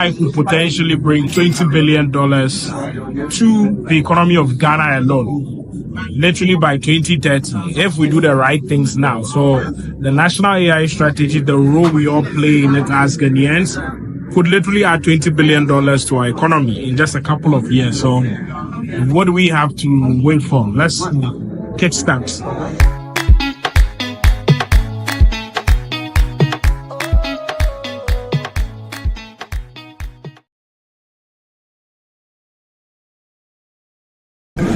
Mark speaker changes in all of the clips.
Speaker 1: Could potentially bring $20 billion to the economy of Ghana alone, literally by 2030, if we do the right things now. So the national AI strategy, the role we all play in it as Ghanaians, could literally add $20 billion to our economy in just a couple of years. So what do we have to wait for? Let's kickstart.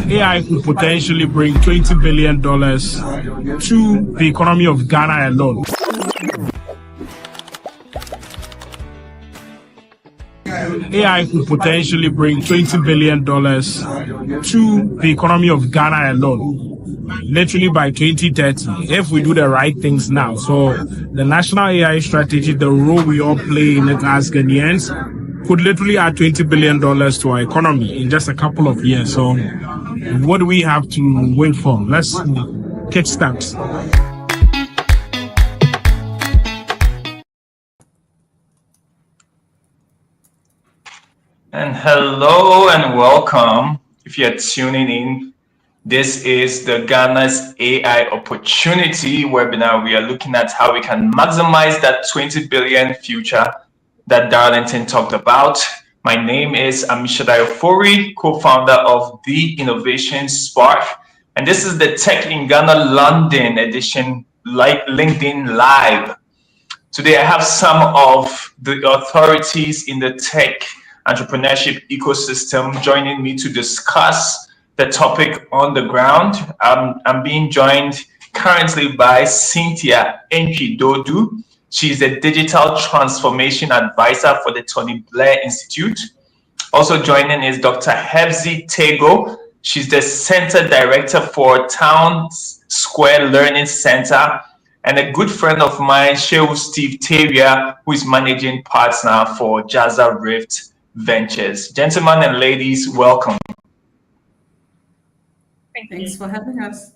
Speaker 1: AI could potentially bring $20 billion to the economy of Ghana alone. AI could potentially bring $20 billion to the economy of Ghana alone, literally by 2030, if we do the right things now. So the national AI strategy, the role we all play in it as Ghanaians, could literally add $20 billion to our economy in just a couple of years. So what do we have to wait for? Let's kickstart.
Speaker 2: And hello and welcome. If you're tuning in, this is the Ghana's AI Opportunity webinar. We are looking at how we can maximize that 20 billion future that Darlington talked about. My name is Amishadai Ofori, co-founder of The Innovation Spark. And this is the Tech in Ghana London edition, like LinkedIn Live. Today, I have some of the authorities in the tech entrepreneurship ecosystem joining me to discuss the topic on the ground. I'm being joined currently by Cynthia Enchi-Dodu. She's a digital transformation advisor for the Tony Blair Institute. Also joining is Dr. Hepzibah Tego. She's the center director for Town Square Learning Center, and a good friend of mine, Shehu Steve Tavia, who is managing partner for Jazza Rift Ventures. Gentlemen and ladies, welcome.
Speaker 3: Thanks for having us.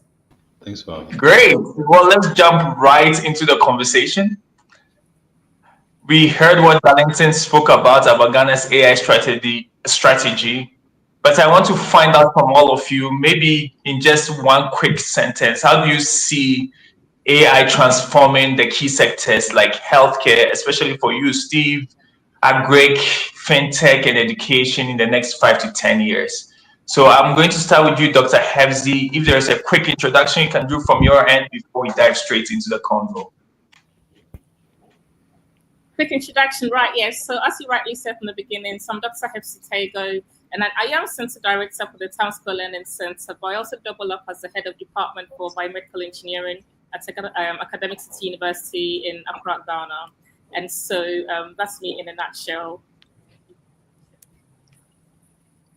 Speaker 4: Thanks for having us.
Speaker 2: Great. Well, let's jump right into the conversation. We heard what Darlington spoke about Ghana's AI strategy, but I want to find out from all of you, maybe in just one quick sentence, how do you see AI transforming the key sectors like healthcare, especially for you, Steve, agric, fintech, and education in the next 5 to 10 years? So I'm going to start with you, Dr. Hepzibah. If there's a quick introduction you can do from your end before we dive straight into the convo.
Speaker 3: Quick introduction, right? Yes. So as you rightly said from the beginning, so I'm Dr. Hepzibah Tego, and I am Center Director for the Town Square Learning Center, but I also double up as the Head of Department for Biomedical Engineering at Academic City University in Accra, Ghana. And so that's me in a nutshell.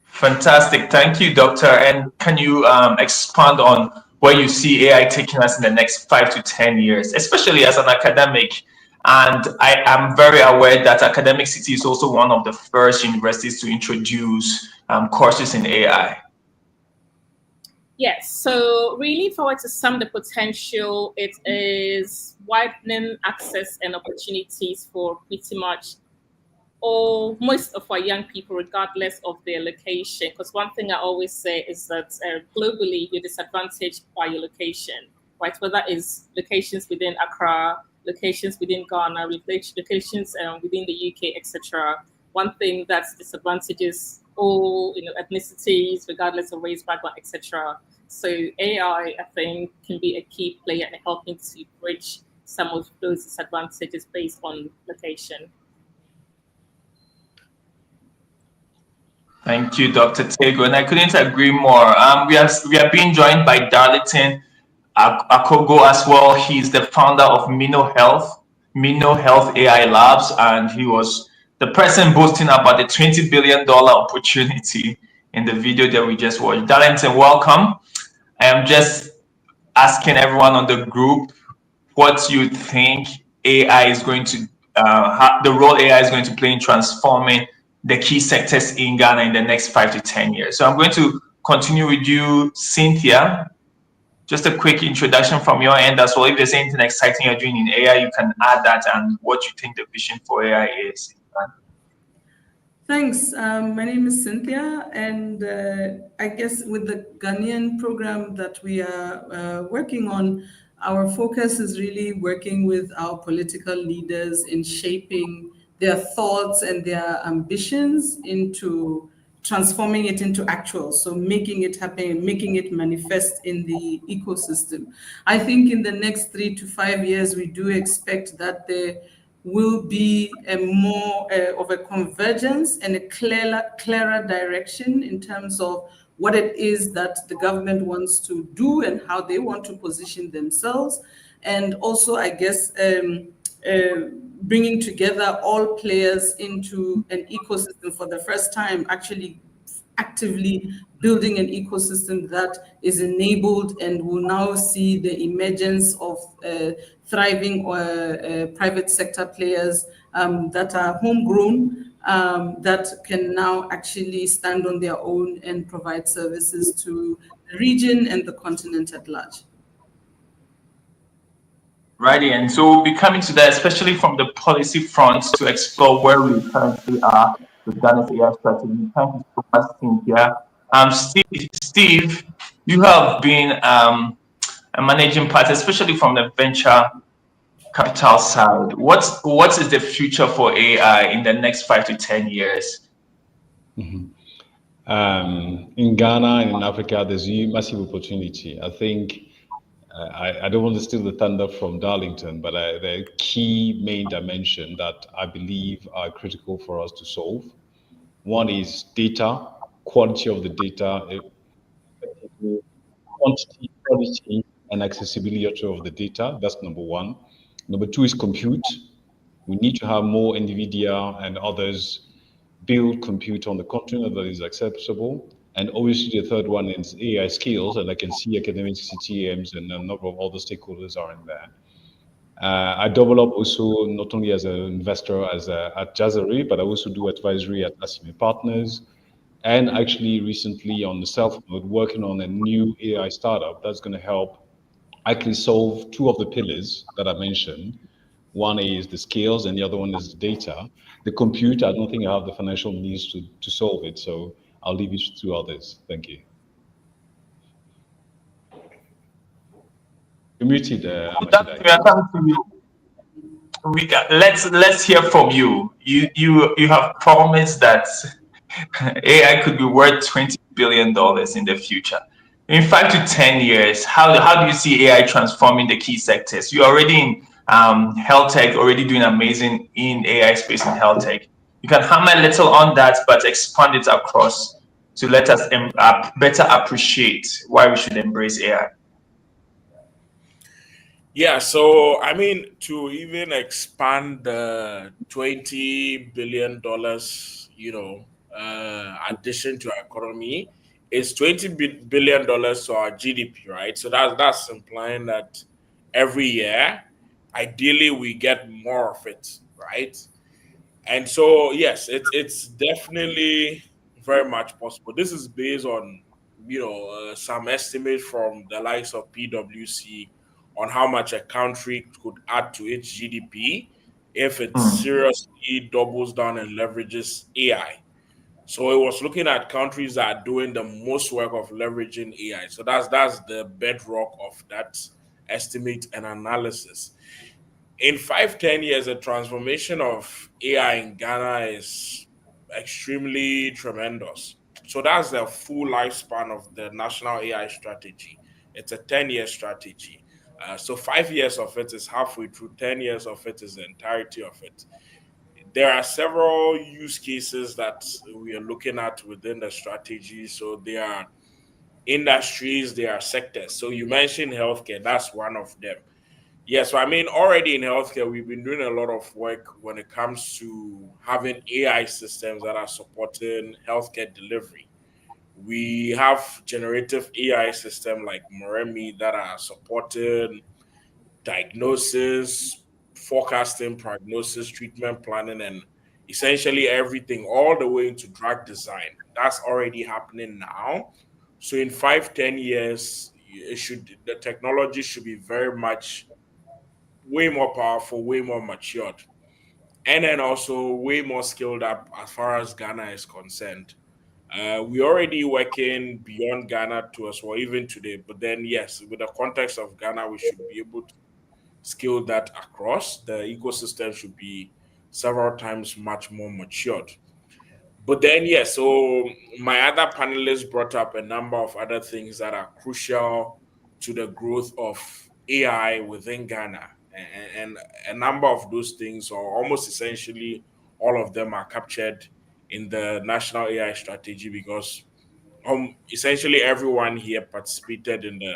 Speaker 2: Fantastic. Thank you, Doctor. And can you expand on where you see AI taking us in the next 5 to 10 years, especially as an academic? And I am very aware that Academic City is also one of the first universities to introduce courses in AI.
Speaker 3: Yes, so really if I were to sum the potential, it is widening access and opportunities for pretty much most of our young people, regardless of their location. Because one thing I always say is that globally, you're disadvantaged by your location, right? Whether it's locations within Accra, locations within Ghana, locations within the UK, etc. One thing that disadvantages all ethnicities, regardless of race, background, etc. So AI, I think, can be a key player in helping to bridge some of those disadvantages based on location.
Speaker 2: Thank you, Dr. Tego, and I couldn't agree more. We are being joined by Darlington Akogo as well. He's the founder of Mino Health AI Labs, and he was the person boasting about the $20 billion opportunity in the video that we just watched. Darlington, welcome. I am just asking everyone on the group what you think AI is going to, the role AI is going to play in transforming the key sectors in Ghana in the next 5 to 10 years. So I'm going to continue with you, Cynthia. Just a quick introduction from your end as well. If there's anything exciting you're doing in AI, you can add that and what you think the vision for AI is.
Speaker 4: Thanks. My name is Cynthia, and I guess with the Ghanaian program that we are working on, our focus is really working with our political leaders in shaping their thoughts and their ambitions into transforming it into actual, so making it happen, making it manifest in the ecosystem. I think in the next 3 to 5 years, we do expect that there will be a more of a convergence and a clearer direction in terms of what it is that the government wants to do and how they want to position themselves. And also, I guess, bringing together all players into an ecosystem for the first time, actually actively building an ecosystem that is enabled and will now see the emergence of thriving private sector players that are homegrown, that can now actually stand on their own and provide services to the region and the continent at large.
Speaker 2: Righty, and so we'll be coming to that, especially from the policy front, to explore where we currently are with Ghana's AI strategy. Thank you so much, Cynthia. Steve, you have been a managing partner, especially from the venture capital side. What is the future for AI in the next 5 to 10 years?
Speaker 5: In Ghana and in Africa, there's a massive opportunity. I think I don't want to steal the thunder from Darlington, but the key main dimension that I believe are critical for us to solve. One is data, quality of the data, quantity, quality, and accessibility of the data. That's number one. Number two is compute. We need to have more NVIDIA and others build compute on the continent that is accessible. And obviously the third one is AI skills, and I can see academic CTMs and a number of other stakeholders are in there. I double up also not only as an investor at Jazari, but I also do advisory at Asime Partners. And actually recently on the self-mode, working on a new AI startup that's going to help actually solve two of the pillars that I mentioned. One is the skills and the other one is the data. The compute, I don't think I have the financial means to solve it. So I'll leave it to others. Thank you. You're muted.
Speaker 2: Let's hear from you. You have promised that AI could be worth $20 billion in the future. In 5 to 10 years, how do you see AI transforming the key sectors? You're already in health tech, already doing amazing in AI space in health tech. You can hammer a little on that, but expand it across to let us better appreciate why we should embrace AI.
Speaker 1: Yeah, so I mean, to even expand the $20 billion, addition to our economy, is $20 billion to our GDP, right? So that's implying that every year, ideally, we get more of it, right? And so, yes, it's definitely very much possible. This is based on, some estimates from the likes of PwC on how much a country could add to its GDP if it seriously doubles down and leverages AI. So it was looking at countries that are doing the most work of leveraging AI. So that's the bedrock of that estimate and analysis. In 5-10 years, the transformation of AI in Ghana is extremely tremendous. So that's the full lifespan of the national AI strategy. It's a 10-year strategy. So 5 years of it is halfway through, 10 years of it is the entirety of it. There are several use cases that we are looking at within the strategy. So there are industries, there are sectors. So you mentioned healthcare, that's one of them. Yeah, so I mean, already in healthcare, we've been doing a lot of work when it comes to having AI systems that are supporting healthcare delivery. We have generative AI systems like Moremi that are supporting diagnosis, forecasting, prognosis, treatment planning, and essentially everything, all the way into drug design. That's already happening now. So in 5-10 years, the technology should be very much way more powerful, way more matured. and then also way more skilled up as far as Ghana is concerned. We already working beyond Ghana to us, or even today. But then, yes, with the context of Ghana, we should be able to scale that across. The ecosystem should be several times much more matured. But then, yeah, so my other panelists brought up a number of other things that are crucial to the growth of AI within Ghana. And a number of those things, or almost essentially all of them, are captured in the national AI strategy because essentially everyone here participated in the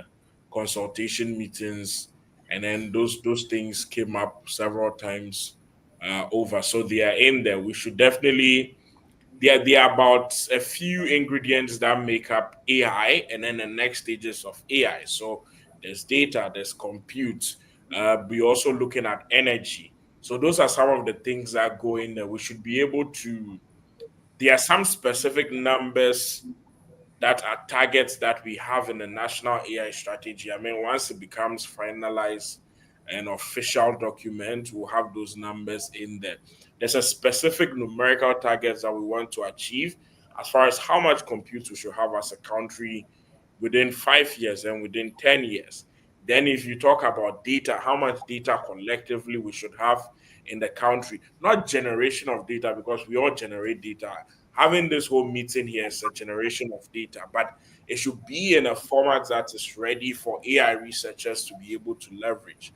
Speaker 1: consultation meetings, and then those things came up several times over. So they are in there. We should definitely there are about a few ingredients that make up AI, and then the next stages of AI. So there's data, there's compute. We're also looking at energy. So those are some of the things that go in there. We should be able to. There are some specific numbers that are targets that we have in the national AI strategy. I mean, once it becomes finalized, an official document, we'll have those numbers in there. There's a specific numerical targets that we want to achieve as far as how much compute we should have as a country within 5 years and within 10 years. Then, if you talk about data, how much data collectively we should have in the country, not generation of data, because we all generate data. Having this whole meeting here is a generation of data, but it should be in a format that is ready for AI researchers to be able to leverage.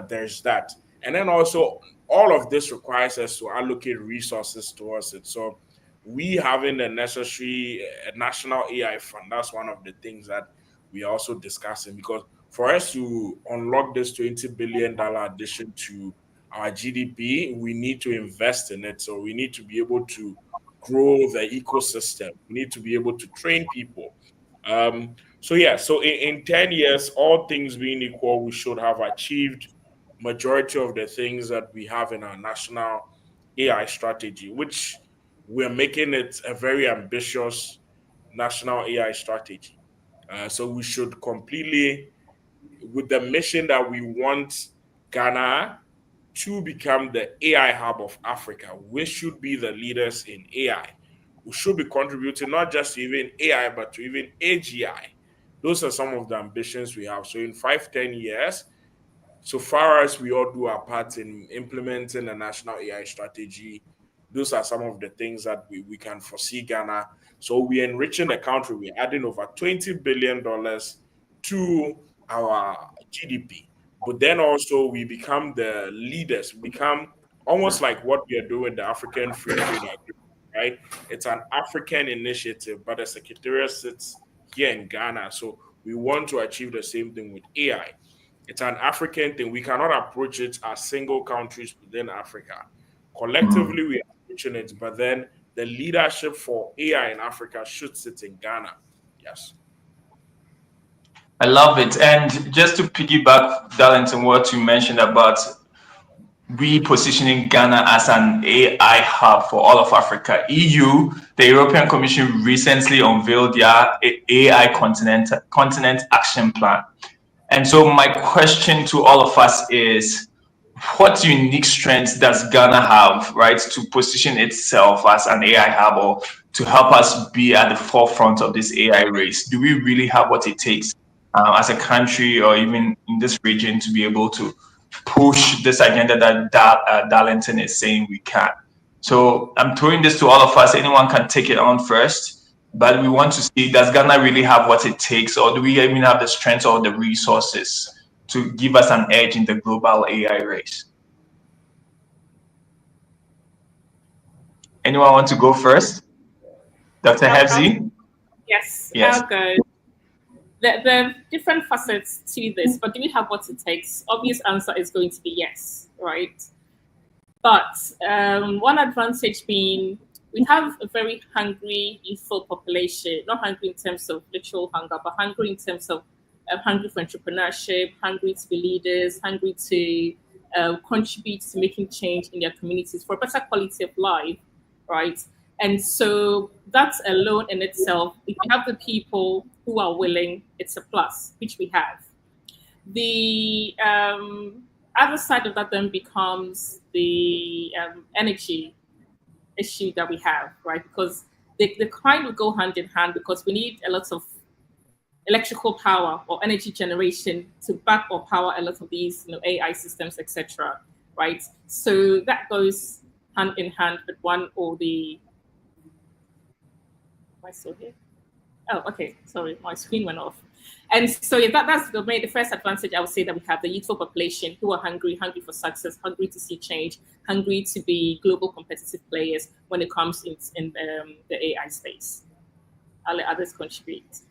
Speaker 1: There's that. And then also, all of this requires us to allocate resources towards it. So, we having the necessary national AI fund, that's one of the things that we are also discussing because for us to unlock this $20 billion addition to our GDP, we need to invest in it. So we need to be able to grow the ecosystem. We need to be able to train people. So yeah, so in 10 years, all things being equal, we should have achieved majority of the things that we have in our national AI strategy, which we're making it a very ambitious national AI strategy. So we should completely, with the mission that we want Ghana to become the AI hub of Africa, we should be the leaders in AI. We should be contributing not just to even AI, but to even AGI. Those are some of the ambitions we have. So in 5, 10 years, so far as we all do our part in implementing the national AI strategy, those are some of the things that we can foresee Ghana. So we're enriching the country. We're adding over $20 billion to our GDP. But then also we become the leaders, we become almost like what we are doing, the African Free Trade Agreement, right? It's an African initiative, but the secretariat sits here in Ghana. So we want to achieve the same thing with AI. It's an African thing. We cannot approach it as single countries within Africa. Collectively, we are approaching it, but then the leadership for AI in Africa should sit in Ghana. Yes.
Speaker 2: I love it. And just to piggyback, Darlington, what you mentioned about repositioning Ghana as an AI hub for all of Africa. EU, the European Commission recently unveiled their AI continent action plan. And so my question to all of us is, what unique strengths does Ghana have, right, to position itself as an AI hub or to help us be at the forefront of this AI race? Do we really have what it takes as a country or even in this region to be able to push this agenda that Darlington is saying we can? So I'm throwing this to all of us. Anyone can take it on first. But we want to see, does Ghana really have what it takes, or do we even have the strength or the resources to give us an edge in the global AI race? Anyone want to go first? Dr. Hebzi?
Speaker 3: Yes,
Speaker 2: Yes.
Speaker 3: I'll go. There are different facets to this, but do we have what it takes? Obvious answer is going to be yes, right? But one advantage being we have a very hungry, youthful population, not hungry in terms of literal hunger, but hungry in terms of hungry for entrepreneurship, hungry to be leaders, hungry to contribute to making change in their communities for a better quality of life, right? And so that alone in itself, if you have the people who are willing, it's a plus, which we have. The other side of that then becomes the energy issue that we have, right? Because they kind of go hand in hand, because we need a lot of electrical power or energy generation to back or power a lot of these, AI systems, etc. Right? So that goes hand in hand with one or the. Am I still here? Oh, okay. Sorry, my screen went off. And so yeah, that's the first advantage I would say that we have: the youthful population who are hungry for success, hungry to see change, hungry to be global competitive players when it comes in the AI space. I'll let others contribute.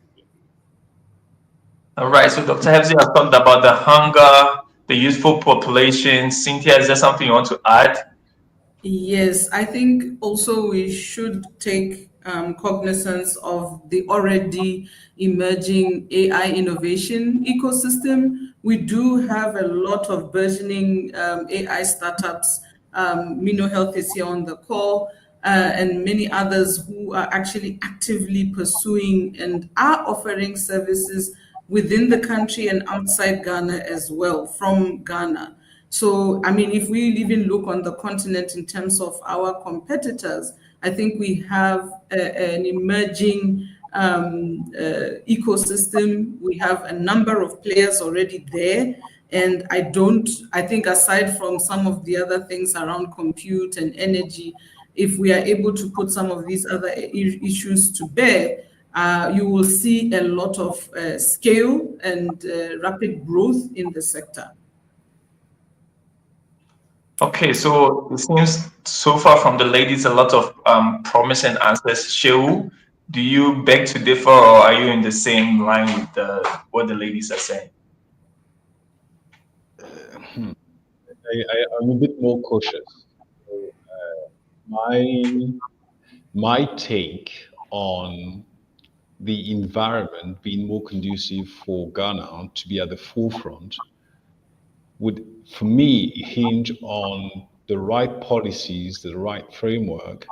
Speaker 2: All right. So Dr. Hebzi has talked about the hunger, the youthful population. Cynthia, is there something you want to add?
Speaker 4: Yes, I think also we should take cognizance of the already emerging AI innovation ecosystem. We do have a lot of burgeoning AI startups. Mino Health is here on the call, and many others who are actually actively pursuing and are offering services within the country and outside Ghana as well, from Ghana. So, I mean, if we even look on the continent in terms of our competitors, I think we have an emerging ecosystem. We have a number of players already there. And I think aside from some of the other things around compute and energy, if we are able to put some of these other issues to bear, you will see a lot of scale and rapid growth in the sector.
Speaker 2: Okay, so it seems so far from the ladies a lot of promising answers. Shehu, do you beg to differ, or are you in the same line with what the ladies are saying?
Speaker 5: I'm a bit more cautious. My take on the environment being more conducive for Ghana to be at the forefront would, for me, hinge on the right policies, the right framework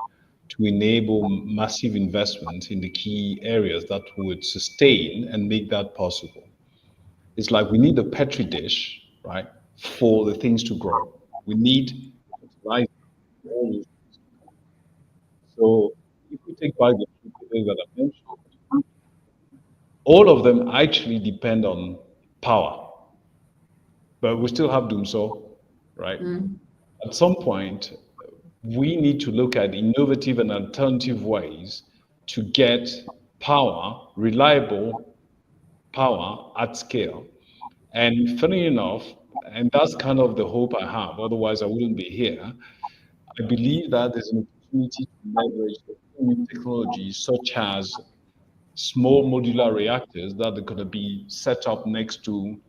Speaker 5: to enable massive investment in the key areas that would sustain and make that possible. It's like we need a petri dish, right, for the things to grow. We need fertilizer for all those things. So if we take by the three pillars that I mentioned, all of them actually depend on power. But we still have Doomso, right? At some point, we need to look at innovative and alternative ways to get power, reliable power at scale. And funny enough, and that's kind of the hope I have, otherwise I wouldn't be here. I believe that there's an opportunity to leverage new technologies such as small modular reactors that are going to be set up next to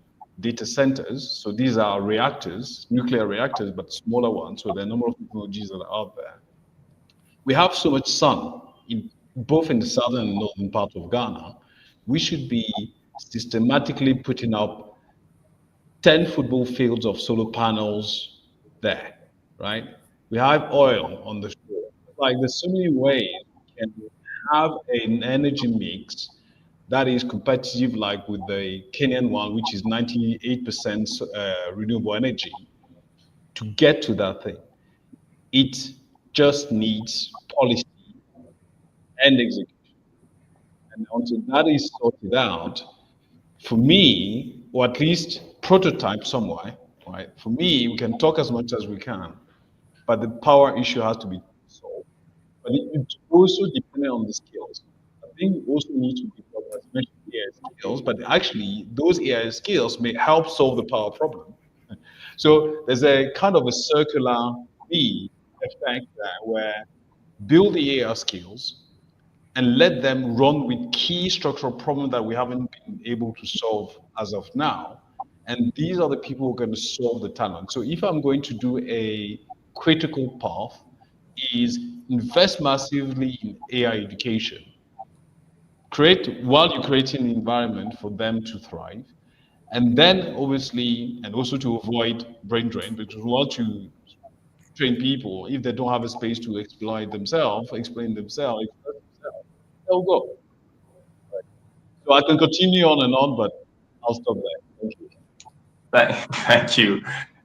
Speaker 5: data centers. So these are reactors, nuclear reactors, but smaller ones. So there are a number of technologies that are out there. We have so much sun, both in the southern and northern part of Ghana. We should be systematically putting up 10 football fields of solar panels there, right? We have oil on the shore. Like there's so many ways we can have an energy mix that is competitive, like with the Kenyan one, which is 98% renewable energy, to get to that thing. It just needs policy and execution. And until that is sorted out, for me, or at least prototype somewhere, right? For me, we can talk as much as we can, but the power issue has to be solved. But it's also dependent on the skills. I think we also need to develop, as mentioned, AI skills, but actually those AI skills may help solve the power problem. So there's a kind of a circular effect there where build the AI skills and let them run with key structural problems that we haven't been able to solve as of now. And these are the people who are going to solve the talent. So if I'm going to do a critical path, is invest massively in AI education. While you're creating an environment for them to thrive. And then obviously, and also to avoid brain drain, because we want to train people, if they don't have a space to explain themselves, they'll go. Right. So I can continue on and on, but I'll stop there. Thank you.
Speaker 2: Thank you.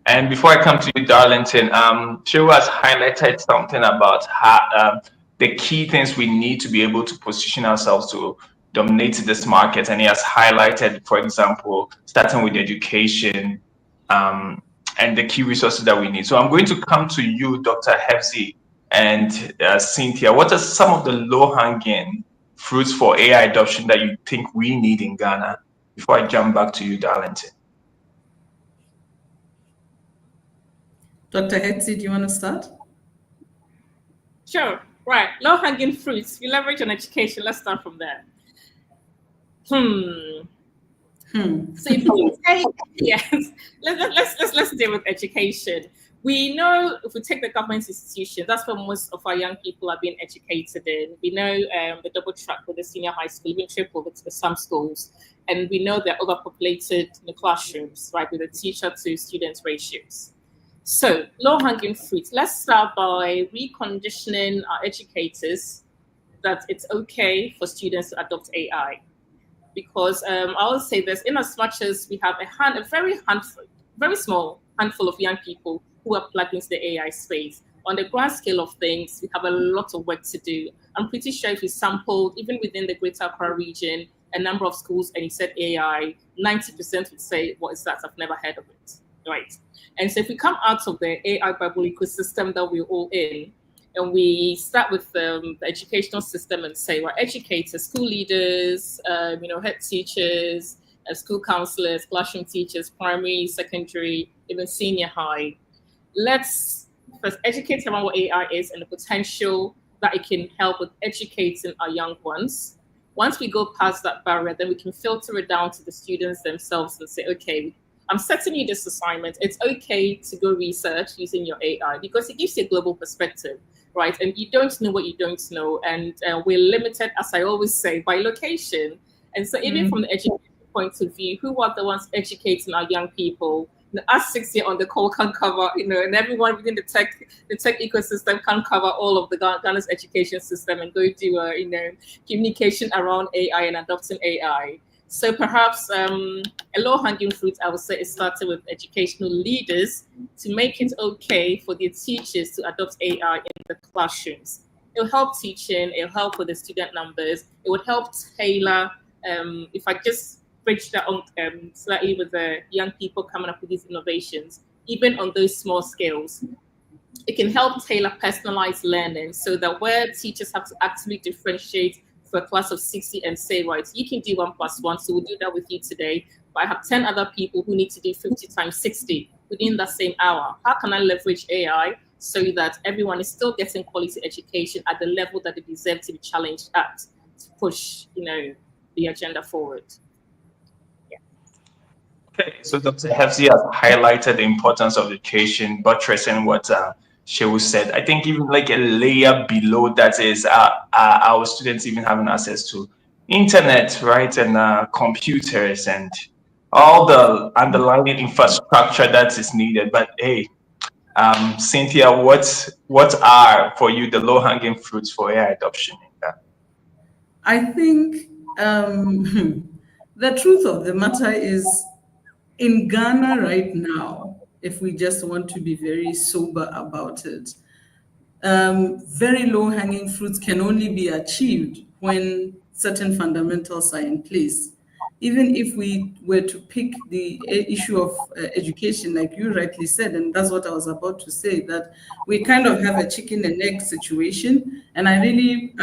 Speaker 2: And before I come to you, Darlington, Shehu has highlighted something about how, the key things we need to be able to position ourselves to dominate this market. And he has highlighted, for example, starting with education and the key resources that we need. So I'm going to come to you, Dr. Hefzi and Cynthia. What are some of the low-hanging fruits for AI adoption that you think we need in Ghana? Before I jump back to you, Darlington.
Speaker 4: Dr. Hefzi, do you want to start?
Speaker 3: Sure. Right. Low-hanging fruits. We leverage on education. Let's start from there. So if we take, yes, let's deal with education. We know if we take the government institutions, that's where most of our young people are being educated in. We know the double track with the senior high school, even triple with some schools. And we know they're overpopulated in the classrooms, right, with the teacher to student ratios. So low-hanging fruit. Let's start by reconditioning our educators that it's okay for students to adopt AI. Because I will say this, in as much as we have a very small handful of young people who are plugged into the AI space, on the grand scale of things, we have a lot of work to do. I'm pretty sure if you sampled, even within the Greater Accra region, a number of schools and you said AI, 90% would say, what is that? I've never heard of it, right? And so if we come out of the AI Bible ecosystem that we're all in, and we start with the educational system and say, well, educators, school leaders, head teachers, school counselors, classroom teachers, primary, secondary, even senior high. Let's first educate around what AI is and the potential that it can help with educating our young ones. Once we go past that barrier, then we can filter it down to the students themselves and say, okay, I'm setting you this assignment. It's okay to go research using your AI because it gives you a global perspective, right? And you don't know what you don't know. And we're limited, as I always say, by location. And so even from the education point of view, who are the ones educating our young people? Us 6 here on the call can cover, and everyone within the tech ecosystem can cover all of the Ghana's education system and go do, communication around AI and adopting AI. So perhaps a low-hanging fruit, I would say, is starting with educational leaders to make it okay for their teachers to adopt AI in the classrooms. It'll help teaching, it'll help with the student numbers, it would help tailor, if I just bridge that on slightly with the young people coming up with these innovations, even on those small scales, it can help tailor personalized learning so that where teachers have to actively differentiate for a class of 60 and say, right, you can do 1+1, so we'll do that with you today, but I have 10 other people who need to do 50 times 60 within that same hour. How can I leverage AI so that everyone is still getting quality education at the level that they deserve to be challenged at to push, the agenda forward?
Speaker 2: Okay, so Dr. Hefzi has highlighted the importance of education, buttressing what Shehu said. I think even like a layer below that is our students even having access to internet, right, and computers and all the underlying infrastructure that is needed. But hey, Cynthia, what are for you the low-hanging fruits for AI adoption in that?
Speaker 4: I think the truth of the matter is, in Ghana right now, if we just want to be very sober about it, very low-hanging fruits can only be achieved when certain fundamentals are in place. Even if we were to pick the issue of education, like you rightly said, and that's what I was about to say, that we kind of have a chicken and egg situation. And I really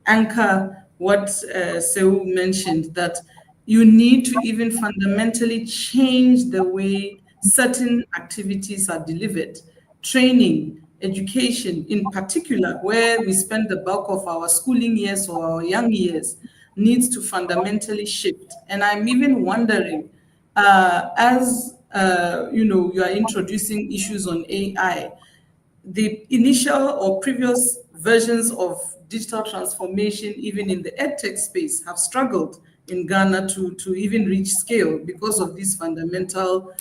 Speaker 4: anchor what Shehu mentioned, that you need to even fundamentally change the way certain activities are delivered. Training, education in particular, where we spend the bulk of our schooling years or our young years, needs to fundamentally shift. And I'm even wondering, as you are introducing issues on AI, the initial or previous versions of digital transformation, even in the edtech space, have struggled in Ghana to even reach scale because of these fundamental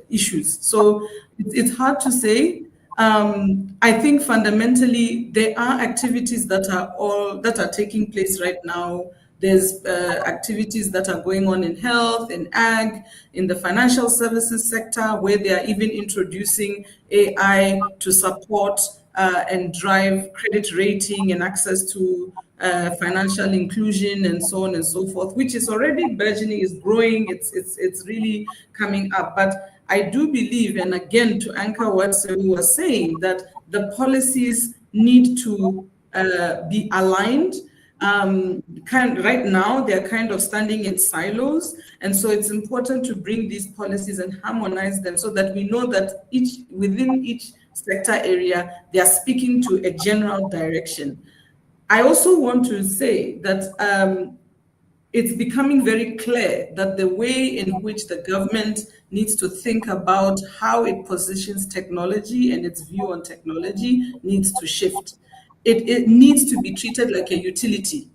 Speaker 4: issues. So it's hard to say. I think fundamentally there are activities that are taking place right now There's activities that are going on in health, in ag, in the financial services sector, where they are even introducing AI to support and drive credit rating and access to financial inclusion and so on and so forth, which is already burgeoning, is growing, it's really coming up. But I do believe, and again, to anchor what Seru was saying, that the policies need to be aligned. Right now, they're kind of standing in silos. And so it's important to bring these policies and harmonize them so that we know that within each sector area, they are speaking to a general direction. I also want to say that it's becoming very clear that the way in which the government needs to think about how it positions technology and its view on technology needs to shift. It needs to be treated like a utility.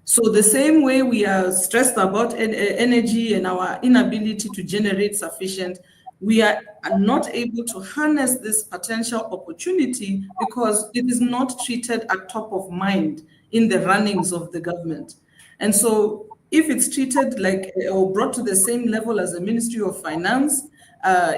Speaker 4: So the same way we are stressed about energy and our inability to generate sufficient, we are not able to harness this potential opportunity because it is not treated at top of mind in the runnings of the government. And so if it's treated like or brought to the same level as the Ministry of Finance,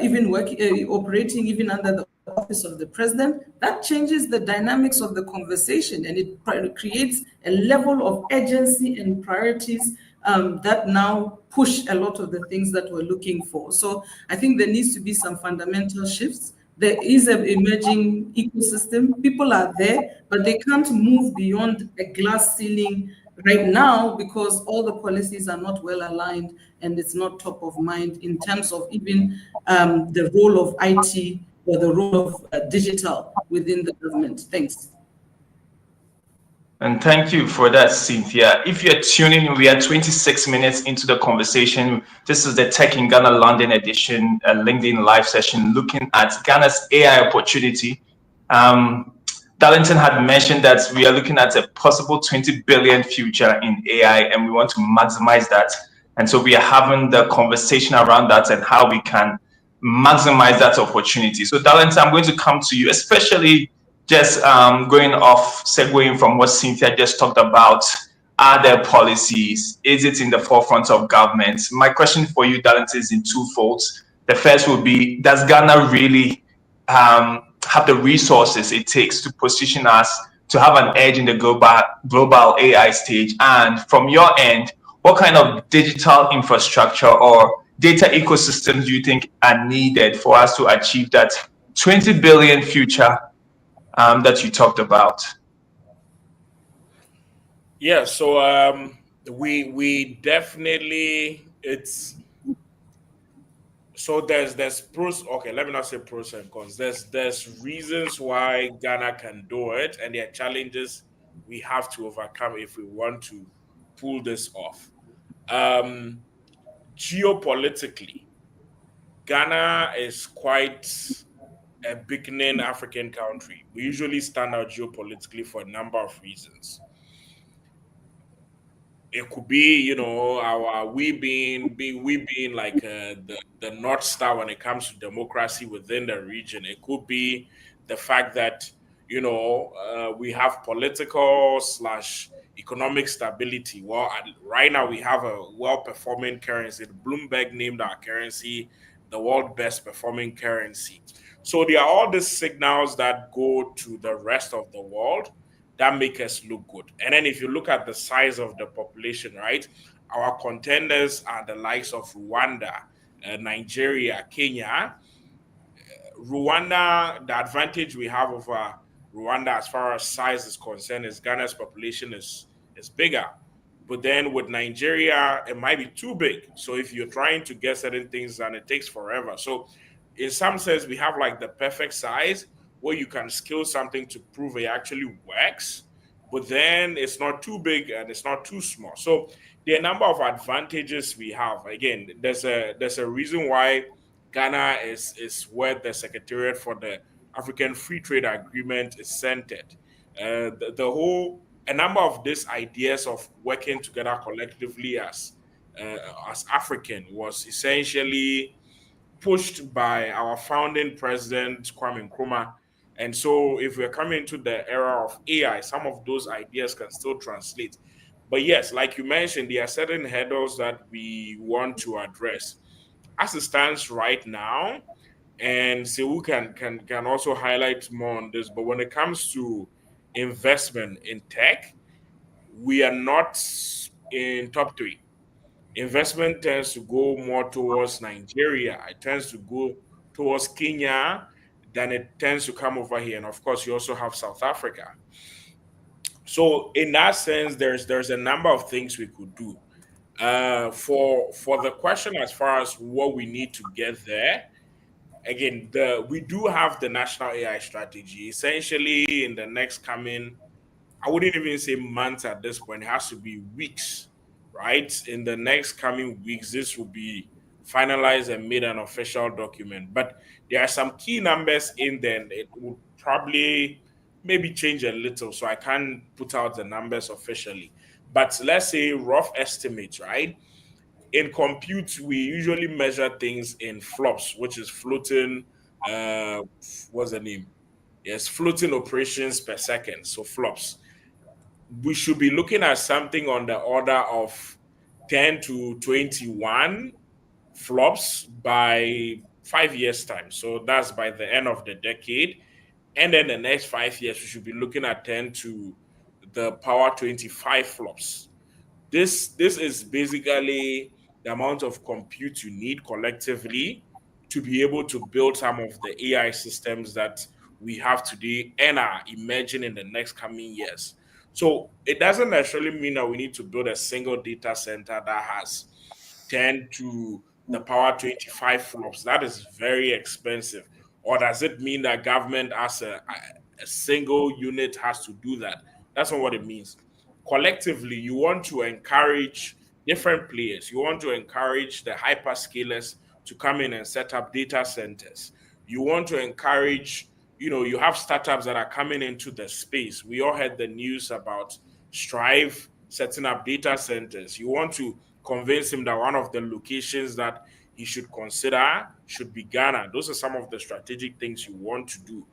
Speaker 4: even operating even under the office of the president, that changes the dynamics of the conversation, and it creates a level of urgency and priorities that now push a lot of the things that we're looking for. So I think there needs to be some fundamental shifts. There is an emerging ecosystem. People are there, but they can't move beyond a glass ceiling right now because all the policies are not well aligned and it's not top of mind in terms of even the role of IT or the role of digital within the government. Thanks.
Speaker 2: And thank you for that, Cynthia. If you're tuning in, we are 26 minutes into the conversation. This is the Tech in Ghana London edition, a LinkedIn live session looking at Ghana's AI opportunity. Darlington had mentioned that we are looking at a possible 20 billion future in AI, and we want to maximize that. And so we are having the conversation around that and how we can maximize that opportunity. So Darlington, I'm going to come to you, especially just segueing from what Cynthia just talked about. Are there policies? Is it in the forefront of government? My question for you, Darlington, is in two folds. The first would be, does Ghana really have the resources it takes to position us to have an edge in the global AI stage? And from your end, what kind of digital infrastructure or data ecosystems do you think are needed for us to achieve that 20 billion future that you talked about?
Speaker 6: Yeah, so we definitely, so there's pros. Okay, let me not say pros and cons. There's reasons why Ghana can do it, and there are challenges we have to overcome if we want to pull this off. Geopolitically, Ghana is quite a beginning African country. We usually stand out geopolitically for a number of reasons. It could be, we being like the North Star when it comes to democracy within the region. It could be the fact that we have political / economic stability. Well, right now we have a well-performing currency. Bloomberg named our currency the world best performing currency. So there are all these signals that go to the rest of the world that make us look good. And then if you look at the size of the population, right, our contenders are the likes of Rwanda, Nigeria, Kenya. Rwanda, the advantage we have over Rwanda as far as size is concerned is Ghana's population is bigger. But then with Nigeria, it might be too big. So if you're trying to get certain things done, it takes forever. So in some sense, we have like the perfect size where you can scale something to prove it actually works, but then it's not too big and it's not too small. So there are a number of advantages we have. Again, there's a reason why Ghana is where the Secretariat for the African Free Trade Agreement is centered. A number of these ideas of working together collectively as African was essentially pushed by our founding president, Kwame Nkrumah. And so if we're coming into the era of AI, some of those ideas can still translate. But yes, like you mentioned, there are certain hurdles that we want to address. As it stands right now, and Sewu can also highlight more on this, but when it comes to investment in tech, we are not in top three. Investment tends to go more towards Nigeria. It tends to go towards Kenya than it tends to come over here. And of course, you also have South Africa. So in that sense, there's a number of things we could do. For the question as far as what we need to get there, again, we do have the national AI strategy. Essentially, in the next coming, I wouldn't even say months at this point. It has to be weeks, right? In the next coming weeks, this will be finalized and made an official document. But there are some key numbers in there. And it will probably maybe change a little, so I can't put out the numbers officially. But let's say rough estimates, right? In compute, we usually measure things in flops, which is floating. What's the name? Yes, floating operations per second. So flops. We should be looking at something on the order of 10 to 21 flops by 5 years' time. So that's by the end of the decade. And then the next 5 years, we should be looking at 10 to the power 25 flops. This is basically the amount of compute you need collectively to be able to build some of the AI systems that we have today and are emerging in the next coming years. So it doesn't necessarily mean that we need to build a single data center that has 10 to the power 25 flops. That is very expensive. Or does it mean that government as a single unit has to do that? That's not what it means. Collectively, you want to encourage different players. You want to encourage the hyperscalers to come in and set up data centers. You want to encourage, you have startups that are coming into the space. We all had the news about Strive setting up data centers. You want to convince him that one of the locations that he should consider should be Ghana. Those are some of the strategic things you want to do.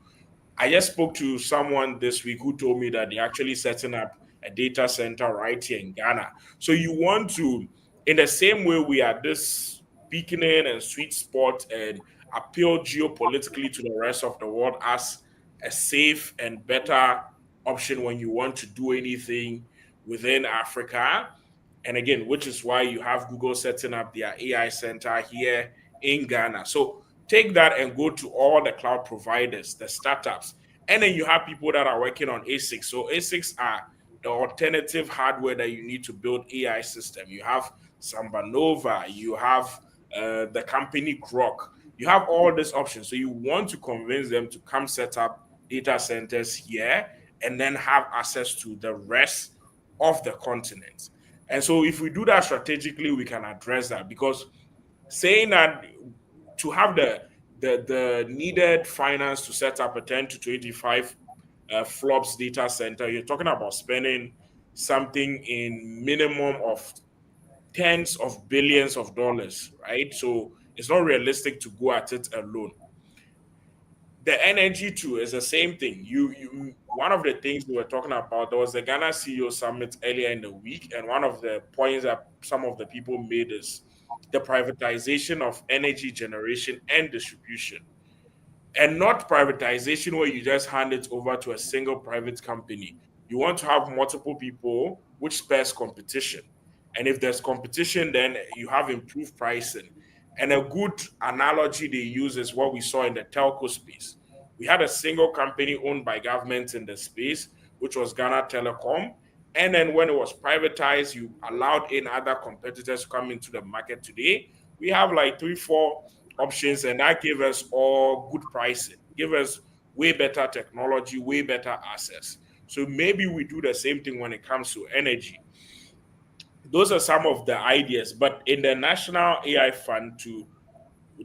Speaker 6: I just spoke to someone this week who told me that they're actually setting up a data center right here in Ghana. So you want to, in the same way we are this beaconing and sweet spot and appeal geopolitically to the rest of the world as a safe and better option when you want to do anything within Africa. And again, which is why you have Google setting up their AI center here in Ghana. So take that and go to all the cloud providers, the startups. And then you have people that are working on ASICs. So ASICs are the alternative hardware that you need to build AI system. You have SambaNova, you have the company Grok. You have all these options. So you want to convince them to come set up data centers here and then have access to the rest of the continent. And so if we do that strategically, we can address that, because saying that to have the needed finance to set up a 10 to 25 flops data center, you're talking about spending something in minimum of tens of billions of dollars, right? So it's not realistic to go at it alone. The energy too is the same thing. You one of the things we were talking about, there was the Ghana CEO summit earlier in the week, and one of the points that some of the people made is the privatization of energy generation and distribution. And not privatization where you just hand it over to a single private company. You want to have multiple people, which spurs competition. And if there's competition, then you have improved pricing. And a good analogy they use is what we saw in the telco space. We had a single company owned by government in the space, which was Ghana Telecom. And then when it was privatized, you allowed in other competitors to come into the market. Today, we have like 3, 4 options, and that gave us all good pricing, give us way better technology, way better access. So maybe we do the same thing when it comes to energy. Those are some of the ideas. But in the National AI Fund too,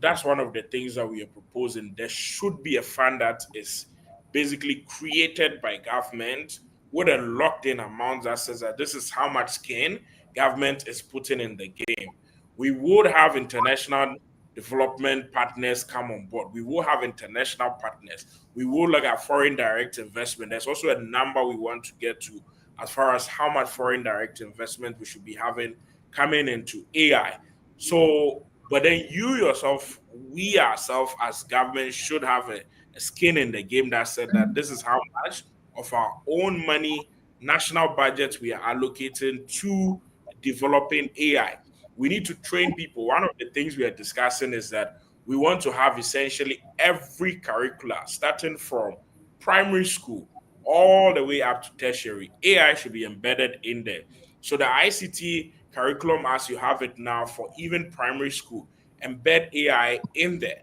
Speaker 6: that's one of the things that we are proposing. There should be a fund that is basically created by government with a locked-in amount that says that this is how much skin government is putting in the game. We would have international development partners come on board. We will have international partners. We will look at foreign direct investment. There's also a number we want to get to as far as how much foreign direct investment we should be having coming into AI. So, but then you yourself, we ourselves as government should have a skin in the game that said that this is how much of our own money, national budget we are allocating to developing AI. We need to train people. One of the things we are discussing is that we want to have essentially every curricula, starting from primary school all the way up to tertiary. AI should be embedded in there. So the ICT curriculum, as you have it now for even primary school, embed AI in there,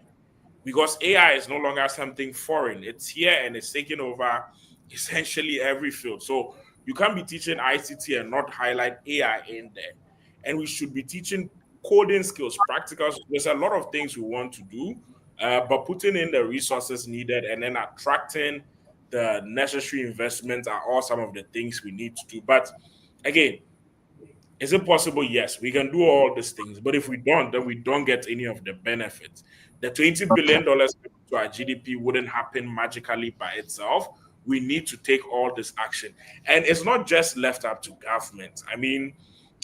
Speaker 6: because AI is no longer something foreign. It's here and it's taking over essentially every field. So you can't be teaching ICT and not highlight AI in there. And we should be teaching coding skills, practicals. There's a lot of things we want to do, but putting in the resources needed and then attracting the necessary investments are all some of the things we need to do. But again, is it possible? Yes, we can do all these things. But if we don't, then we don't get any of the benefits. The $20 billion to our GDP wouldn't happen magically by itself. We need to take all this action. And it's not just left up to government. I mean,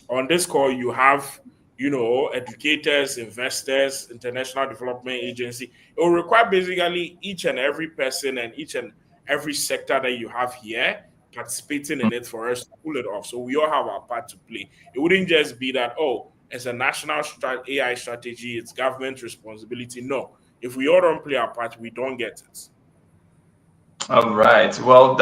Speaker 6: on this call, you have, educators, investors, international development agency. It will require basically each and every person and each and every sector that you have here participating in it for us to pull it off. So we all have our part to play. It wouldn't just be that, it's a national AI strategy, it's government responsibility. No, if we all don't play our part, we don't get it.
Speaker 2: All right. Well,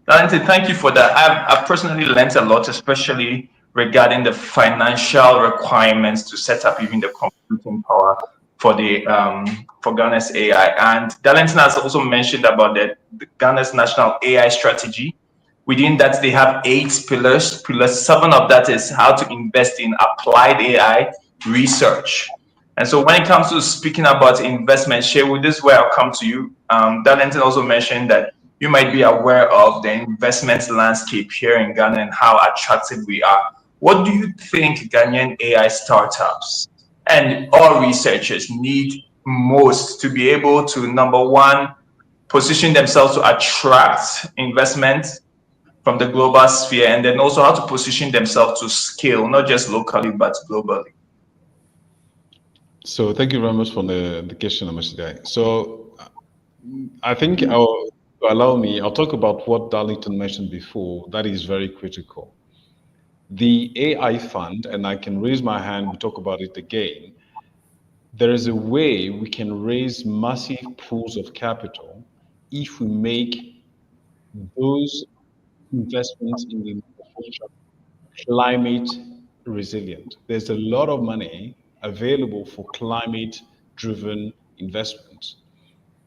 Speaker 2: Darlington, thank you for that. I've personally learned a lot, especially regarding the financial requirements to set up even the computing power for the for Ghana's AI. And Darlington has also mentioned about the Ghana's national AI strategy. Within that, they have 8 pillars. Pillar 7 of that is how to invest in applied AI research. And so when it comes to speaking about investment, Shehu, this is where I'll come to you. Darlington also mentioned that you might be aware of the investment landscape here in Ghana and how attractive we are. What do you think Ghanaian AI startups and all researchers need most to be able to, number one, position themselves to attract investment from the global sphere, and then also how to position themselves to scale, not just locally, but globally?
Speaker 5: So thank you very much for the question, Amashidai. So I think I'll talk about what Darlington mentioned before. That is very critical. The AI fund, and I can raise my hand, we talk about it again. There is a way we can raise massive pools of capital if we make those investments in the infrastructure climate resilient. There's a lot of money available for climate-driven investments.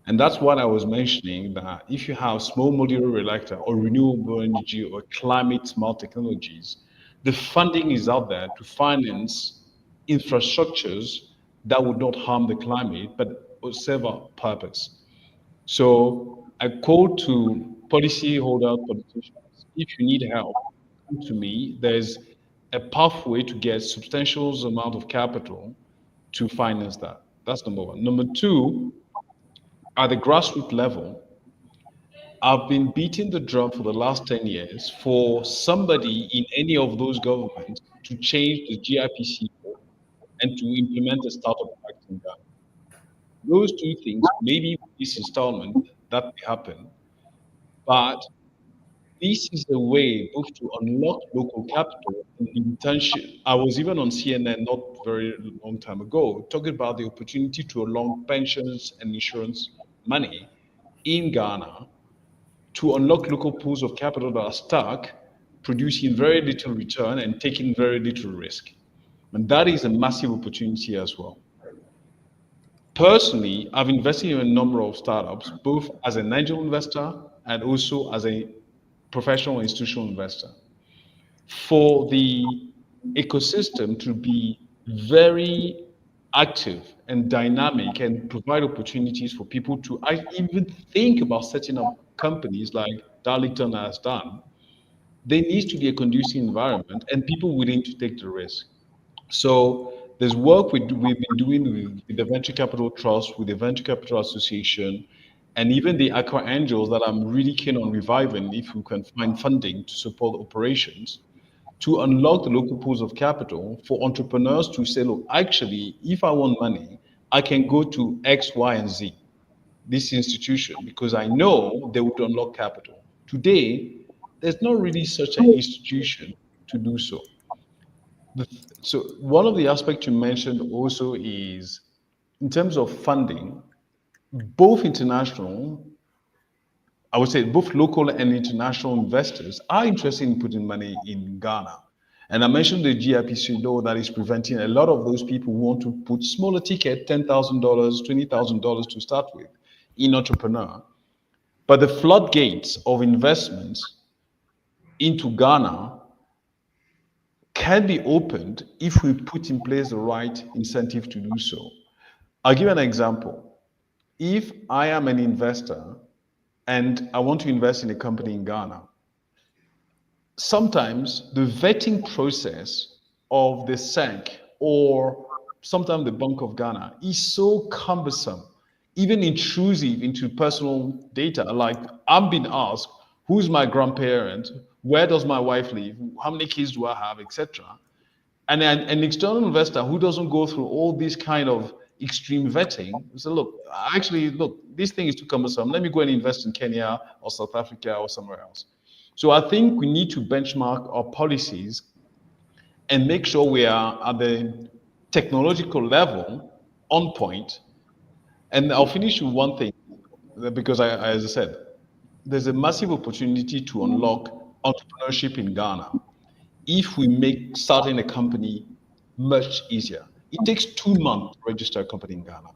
Speaker 5: And that's what I was mentioning, that if you have small modular reactor or renewable energy or climate smart technologies, the funding is out there to finance infrastructures that would not harm the climate, but will serve a purpose. So I call to policyholder politicians, if you need help, come to me. There's a pathway to get substantial amount of capital to finance that. That's number one. Number two, at the grassroots level, I've been beating the drum for the last 10 years for somebody in any of those governments to change the GIPC code and to implement a startup act in Ghana. Those two things, maybe this installment, that may happen, but this is a way both to unlock local capital and internship. I was even on CNN not very long time ago talking about the opportunity to unlock pensions and insurance money in Ghana to unlock local pools of capital that are stuck, producing very little return and taking very little risk. And that is a massive opportunity as well. Personally, I've invested in a number of startups, both as an angel investor and also as a professional institutional investor. For the ecosystem to be very active and dynamic and provide opportunities for people to even think about setting up companies like Darlington has done, there needs to be a conducive environment and people willing to take the risk. So there's work we've been doing with the Venture Capital Trust, with the Venture Capital Association, and even the Aqua Angels that I'm really keen on reviving, if we can find funding to support operations, to unlock the local pools of capital for entrepreneurs to say, look, actually, if I want money, I can go to X, Y, and Z, this institution, because I know they would unlock capital. Today, there's not really such an institution to do so. So one of the aspects you mentioned also is, in terms of funding, both international, I would say both local and international investors are interested in putting money in Ghana. And I mentioned the GIPC law that is preventing a lot of those people who want to put smaller ticket, $10,000, $20,000 to start with, in entrepreneur. But the floodgates of investments into Ghana can be opened if we put in place the right incentive to do so. I'll give an example. If I am an investor and I want to invest in a company in Ghana, sometimes the vetting process of the SEC or sometimes the Bank of Ghana is so cumbersome, even intrusive into personal data. Like, I'm being asked, who's my grandparent? Where does my wife live? How many kids do I have, etc. And an external investor who doesn't go through all this kind of extreme vetting, so look, this thing is too cumbersome. Let me go and invest in Kenya or South Africa or somewhere else. So I think we need to benchmark our policies and make sure we are at the technological level on point. And I'll finish with one thing, because as I said, there's a massive opportunity to unlock entrepreneurship in Ghana if we make starting a company much easier. It takes 2 months to register a company in Ghana.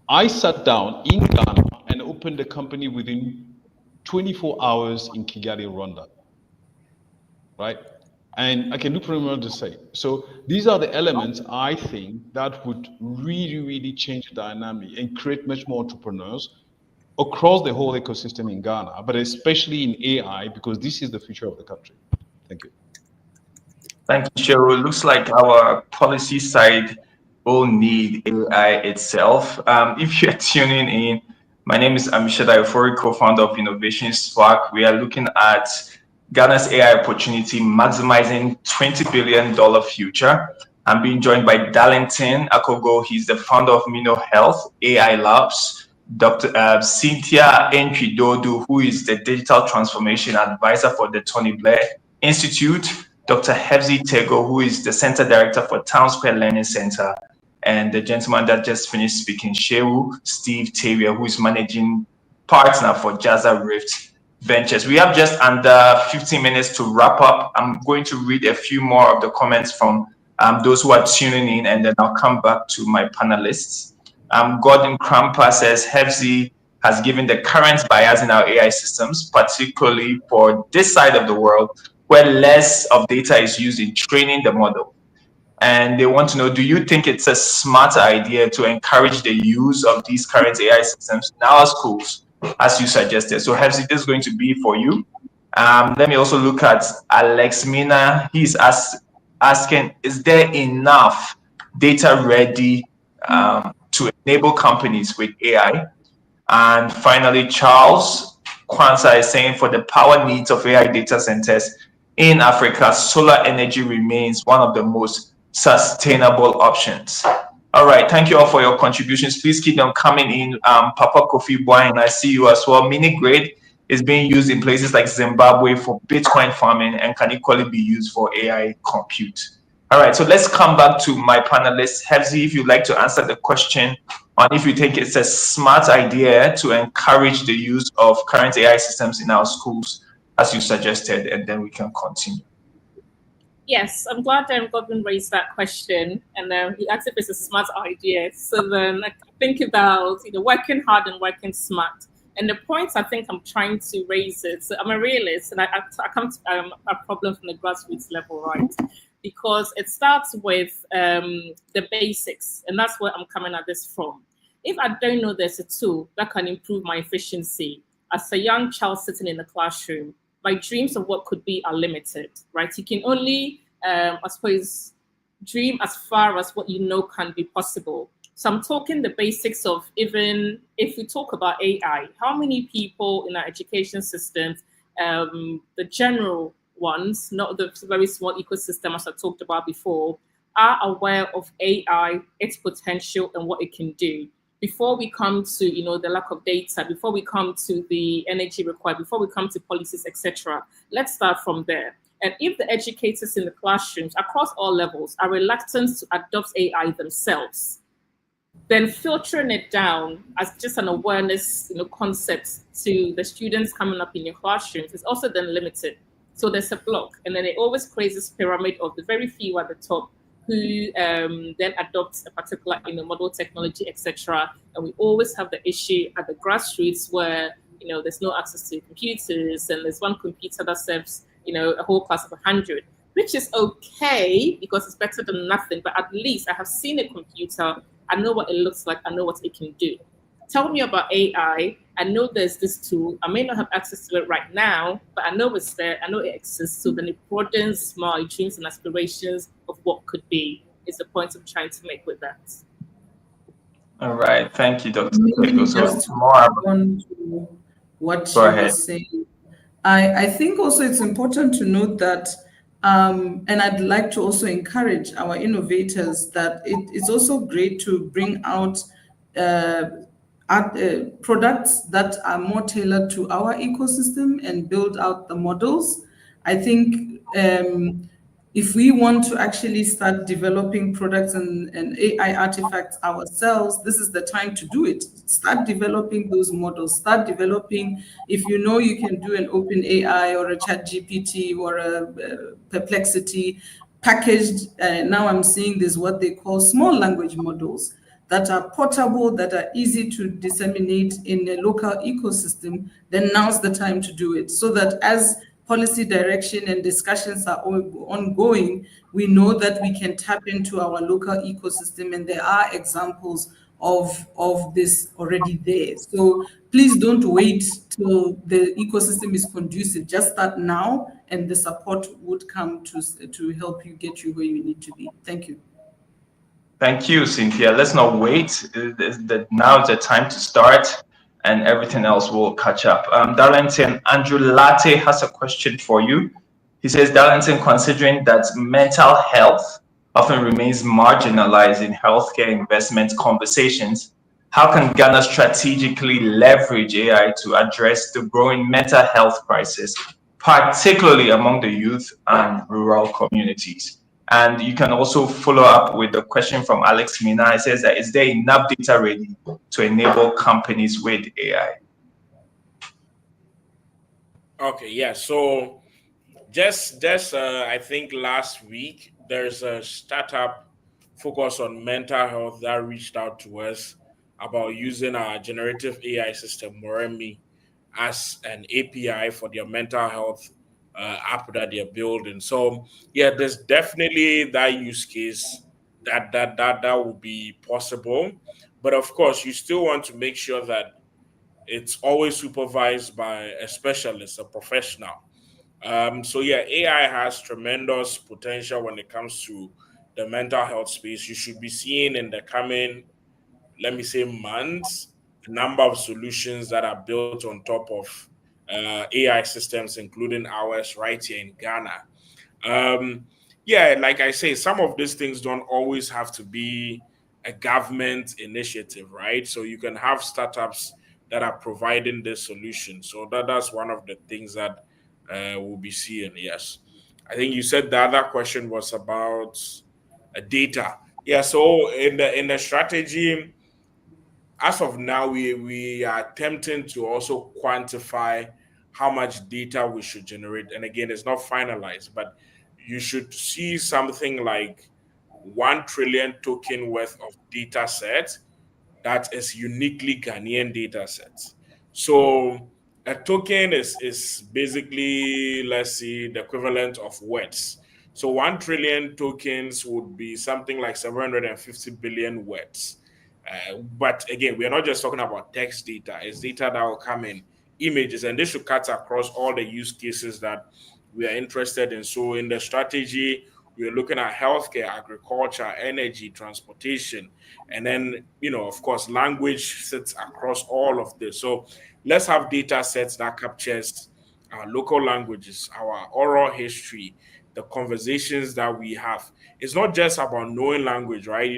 Speaker 5: I sat down in Ghana and opened a company within 24 hours in Kigali, Rwanda, right? And I can do pretty much the same. So these are the elements I think that would really, really change the dynamic and create much more entrepreneurs across the whole ecosystem in Ghana, but especially in AI, because this is the future of the country. Thank you.
Speaker 2: Thank you, Cheryl. Looks like our policy side will need AI itself. If you're tuning in, my name is Amisha Dayofori, co-founder of Innovation Spark. We are looking at Ghana's AI opportunity, maximizing $20 billion future. I'm being joined by Darlington Akogo. He's the founder of Mino Health AI Labs. Dr. Cynthia Enchidodu, who is the digital transformation advisor for the Tony Blair Institute. Dr. Hefzi Tego, who is the center director for Town Square Learning Center. And the gentleman that just finished speaking, Shehu Steve Tavia, who is managing partner for Jazza Rift Ventures. We have just under 15 minutes to wrap up. I'm going to read a few more of the comments from those who are tuning in, and then I'll come back to my panelists. Gordon Krampa says, Hefzi has given the current bias in our AI systems, particularly for this side of the world, where less of data is used in training the model. And they want to know, do you think it's a smart idea to encourage the use of these current AI systems in our schools, as you suggested? So Hefzi, this is going to be for you. Let me also look at Alex Mina. He's asking, is there enough data ready to enable companies with AI? And finally, Charles Kwanzaa is saying, for the power needs of AI data centers in Africa, solar energy remains one of the most sustainable options. All right, thank you all for your contributions. Please keep them coming in. Papa Kofi Boyne, I see you as well. Mini-grid is being used in places like Zimbabwe for Bitcoin farming and can equally be used for AI compute. All right, so let's come back to my panelists. Hefzi, if you'd like to answer the question on if you think it's a smart idea to encourage the use of current AI systems in our schools, as you suggested, and then we can continue.
Speaker 3: Yes, I'm glad Godwin raised that question, and he asked if it's a smart idea. So then I think about working hard and working smart. And the points I think I'm trying to raise is, so I'm a realist, and I come to a problem from the grassroots level, right? Because it starts with the basics, and that's where I'm coming at this from. If I don't know there's a tool that can improve my efficiency as a young child sitting in the classroom, my dreams of what could be are limited, right? You can only, I suppose, dream as far as what you know can be possible. So I'm talking the basics of, even if we talk about AI, how many people in our education systems, the general ones, not the very small ecosystem as I talked about before, are aware of AI, its potential, and what it can do. Before we come to, the lack of data, before we come to the energy required, before we come to policies, etc., let's start from there. And if the educators in the classrooms across all levels are reluctant to adopt AI themselves, then filtering it down as just an awareness, concept to the students coming up in your classrooms is also then limited. So there's a block, and then it always creates this pyramid of the very few at the top who then adopts a particular, model technology, etc. And we always have the issue at the grassroots where, there's no access to computers, and there's one computer that serves, a whole class of 100, which is okay because it's better than nothing. But at least I have seen a computer. I know what it looks like. I know what it can do. Tell me about AI. I know there's this tool. I may not have access to it right now, but I know it's there. I know it exists. So then it broadens my dreams and aspirations of what could be, is the point I'm trying to make with that.
Speaker 2: All right. Thank you, Dr.
Speaker 4: Maybe
Speaker 2: So
Speaker 4: just
Speaker 2: more
Speaker 4: on to what
Speaker 2: Go
Speaker 4: you
Speaker 2: ahead.
Speaker 4: were saying. I think also it's important to note that, and I'd like to also encourage our innovators that it's also great to bring out products that are more tailored to our ecosystem and build out the models. I think if we want to actually start developing products and AI artifacts ourselves, this is the time to do it. Start developing those models. Start developing, if you know you can do an open AI or a ChatGPT or a Perplexity packaged. Now I'm seeing this, what they call small language models that are portable, that are easy to disseminate in a local ecosystem, then now's the time to do it. So that as policy direction and discussions are ongoing, we know that we can tap into our local ecosystem, and there are examples of this already there. So please don't wait till the ecosystem is conducive. Just start now, and the support would come to help you get you where you need to be. Thank you.
Speaker 2: Thank you, Cynthia. Let's not wait. Now is the time to start, and everything else will catch up. Darlington, Andrew Latte has a question for you. He says, Darlington, considering that mental health often remains marginalized in healthcare investment conversations, how can Ghana strategically leverage AI to address the growing mental health crisis, particularly among the youth and rural communities? And you can also follow up with a question from Alex Mina. It says that, is there enough data ready to enable companies with AI?
Speaker 6: Okay, yeah. So just I think last week, there's a startup focused on mental health that reached out to us about using our generative AI system, Moremi, as an API for their mental health app that they're building. So yeah, there's definitely that use case that will be possible. But of course, you still want to make sure that it's always supervised by a specialist, a professional. So yeah, AI has tremendous potential when it comes to the mental health space. You should be seeing in the coming, let me say, months, a number of solutions that are built on top of AI systems, including ours right here in Ghana. Yeah, like I say, some of these things don't always have to be a government initiative, right? So you can have startups that are providing this solution. So that's one of the things that we'll be seeing. Yes, I think you said the other question was about data. Yeah, so in the strategy, as of now, we are attempting to also quantify how much data we should generate. And again, it's not finalized, but you should see something like 1 trillion token worth of data sets that is uniquely Ghanaian data sets. So a token is basically, let's see, the equivalent of words. So 1 trillion tokens would be something like 750 billion words. But again, we are not just talking about text data. It's data that will come in images, and this should cut across all the use cases that we are interested in. So in the strategy, we're looking at healthcare, agriculture, energy, transportation, and then, of course, language sits across all of this. So let's have data sets that captures our local languages, our oral history, the conversations that we have. It's not just about knowing language, right?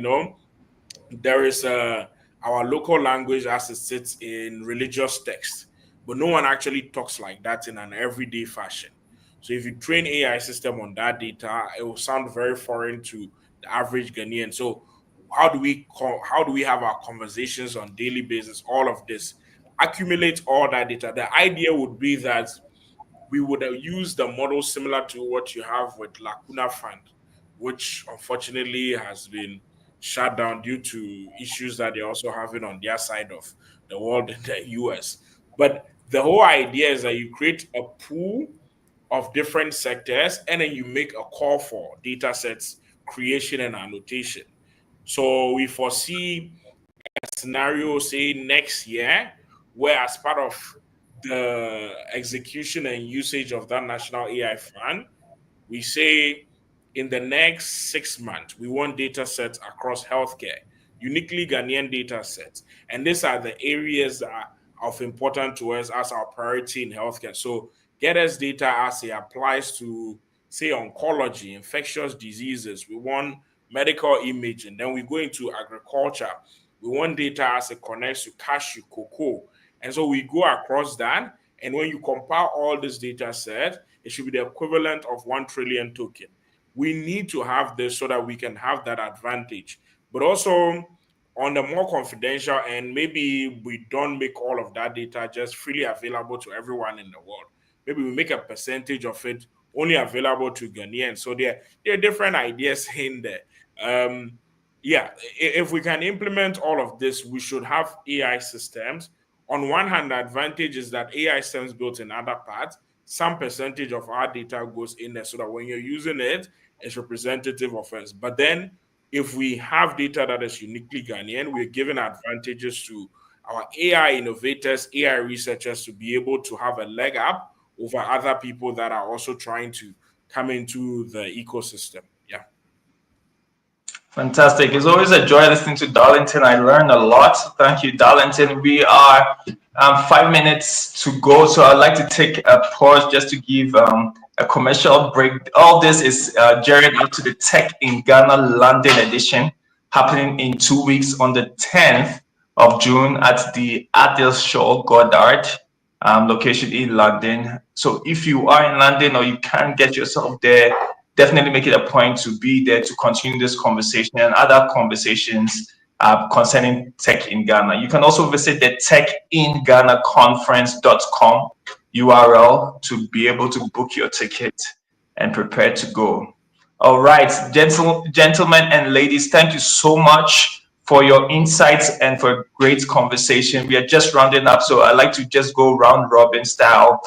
Speaker 6: There is our local language as it sits in religious texts, but no one actually talks like that in an everyday fashion. So if you train AI system on that data, it will sound very foreign to the average Ghanaian. So how do we have our conversations on daily basis? All of this, accumulate all that data. The idea would be that we would use the model similar to what you have with Lacuna Fund, which unfortunately has been shut down due to issues that they're also having on their side of the world in the US. But the whole idea is that you create a pool of different sectors and then you make a call for data sets creation and annotation. So we foresee a scenario, say next year, where as part of the execution and usage of that National AI Fund, we say in the next 6 months, we want data sets across healthcare, uniquely Ghanaian data sets. And these are the areas that are of importance to us as our priority in healthcare. So get us data as it applies to, say, oncology, infectious diseases. We want medical imaging. Then we go into agriculture. We want data as it connects to cashew, cocoa. And so we go across that. And when you compile all this data set, it should be the equivalent of 1 trillion token. We need to have this so that we can have that advantage. But also on the more confidential end, maybe we don't make all of that data just freely available to everyone in the world. Maybe we make a percentage of it only available to Ghanaians. So there are different ideas in there. If we can implement all of this, we should have AI systems. On one hand, the advantage is that AI systems built in other parts, some percentage of our data goes in there so that when you're using it, it's representative of us. But then if we have data that is uniquely Ghanaian, we're giving advantages to our AI innovators, AI researchers to be able to have a leg up over other people that are also trying to come into the ecosystem. Yeah.
Speaker 2: Fantastic. It's always a joy listening to Darlington. I learned a lot. Thank you, Darlington. We are 5 minutes to go, so I'd like to take a pause just to give a commercial break. All this is gearing up to the Tech in Ghana London edition, happening in 2 weeks on the 10th of June at the Adelshaw Goddard location in London. So if you are in London or you can't get yourself there, definitely make it a point to be there to continue this conversation and other conversations concerning tech in Ghana. You can also visit the techingghanaconference.com URL to be able to book your ticket and prepare to go. All right, gentlemen and ladies, thank you so much for your insights and for a great conversation. We are just rounding up, so I'd like to just go round robin style.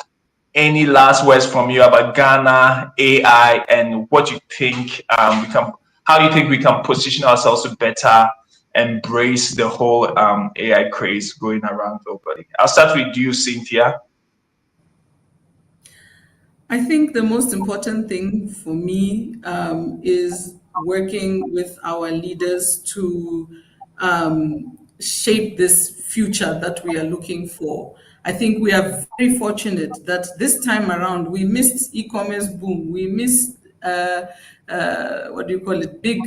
Speaker 2: Any last words from you about Ghana, AI, and what you think how you think we can position ourselves to better embrace the whole AI craze going around globally? I'll start with you, Cynthia.
Speaker 4: I think the most important thing for me is working with our leaders to shape this future that we are looking for. I think we are very fortunate that this time around we missed e-commerce boom. We missed big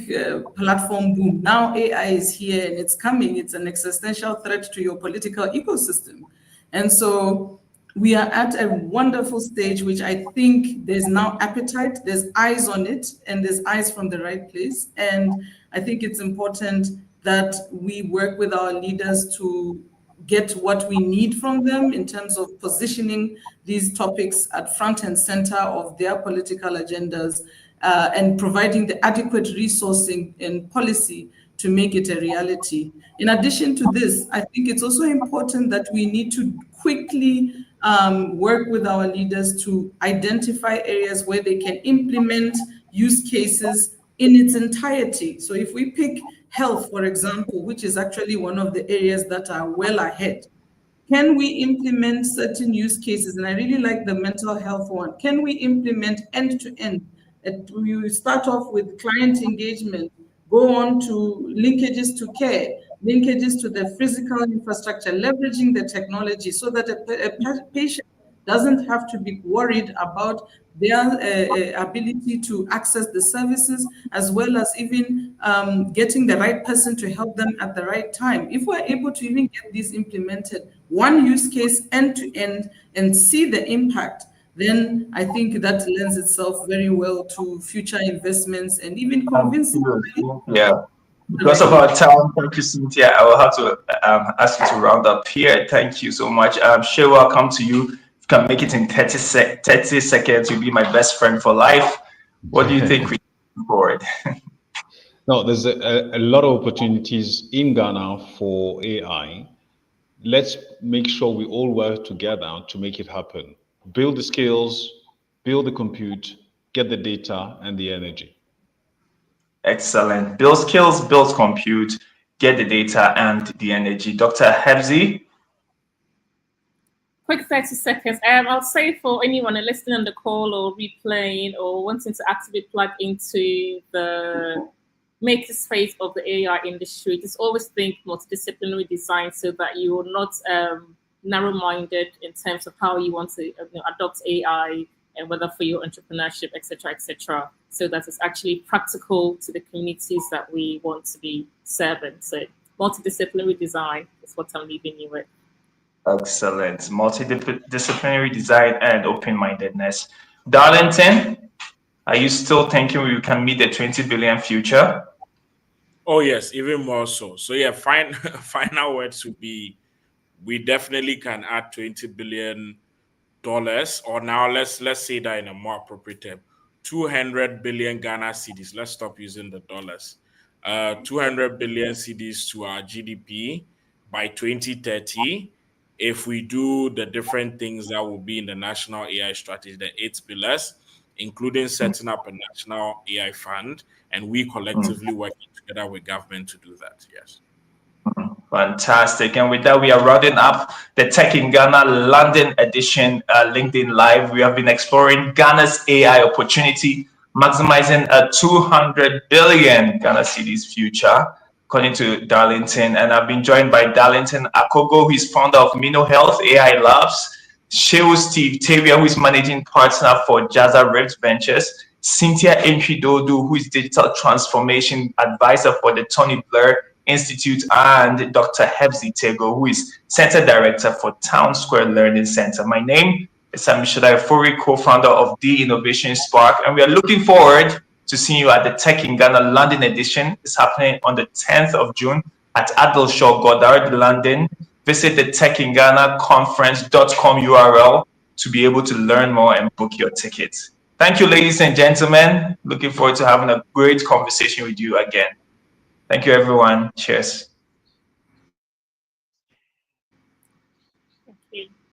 Speaker 4: platform boom. Now AI is here and it's coming. It's an existential threat to your political ecosystem. And so we are at a wonderful stage, which I think there's now appetite, there's eyes on it, and there's eyes from the right place. And I think it's important that we work with our leaders to get what we need from them in terms of positioning these topics at front and center of their political agendas and providing the adequate resourcing and policy to make it a reality. In addition to this, I think it's also important that we need to quickly work with our leaders to identify areas where they can implement use cases in its entirety. So if we pick health, for example, which is actually one of the areas that are well ahead, can we implement certain use cases? And I really like the mental health one. Can we implement end-to-end You start off with client engagement, go on to linkages to care, linkages to the physical infrastructure, leveraging the technology so that a patient doesn't have to be worried about their ability to access the services, as well as even getting the right person to help them at the right time. If we're able to even get these implemented, one use case end to end, and see the impact, then I think that lends itself very well to future investments and even convincing.
Speaker 2: Yeah. Because of our time, thank you, Cynthia. I will have to ask you to round up here. Thank you so much. Shewa, I'll come to you. If you can make it in 30 seconds, you'll be my best friend for life. What do you think we can forward?
Speaker 5: No, there's a lot of opportunities in Ghana for AI. Let's make sure we all work together to make it happen. Build the skills, build the compute, get the data and the energy.
Speaker 2: Excellent. Build skills, build compute, get the data and the energy. Dr. Hebzi?
Speaker 3: Quick 30 seconds. I'll say for anyone listening on the call or replaying or wanting to actively plug into the maker space of the AI industry, just always think multidisciplinary design so that you are not narrow-minded in terms of how you want to adopt AI and whether for your entrepreneurship, etc., so that it's actually practical to the communities that we want to be serving. So multidisciplinary design is what I'm leaving you with.
Speaker 2: Excellent. Multidisciplinary design and open-mindedness. Darlington, are you still thinking we can meet the 20 billion future?
Speaker 6: Oh yes, even more so. So yeah, final words would be, we definitely can add $20 billion, or now let's say that in a more appropriate term, 200 billion Ghana cedis. Let's stop using the dollars. 200 billion cedis to our GDP by 2030. If we do the different things that will be in the national AI strategy, the 8 pillars, including setting up a national AI fund, and we collectively working together with government to do that. Yes.
Speaker 2: Fantastic. And with that, we are rounding up the Tech in Ghana London edition LinkedIn Live. We have been exploring Ghana's AI opportunity, maximizing a 200 billion Ghana cedis future, according to Darlington. And I've been joined by Darlington Akogo, who is founder of Mino Health AI Labs, Shehu Steve Tavia, who is managing partner for Jazza Rift Ventures, Cynthia Enchidodu, who is digital transformation advisor for the Tony Blair Institute, and Dr. Hebzi Tego, who is Center Director for Town Square Learning Center. My name is Amishadai Furi, co-founder of The Innovation Spark, and we are looking forward to seeing you at the Tech in Ghana London edition. It's happening on the 10th of June at Adelshaw Goddard, London. Visit the Tech in Ghana conference.com URL to be able to learn more and book your tickets. Thank you, ladies and gentlemen. Looking forward to having a great conversation with you again. Thank you, everyone. Cheers.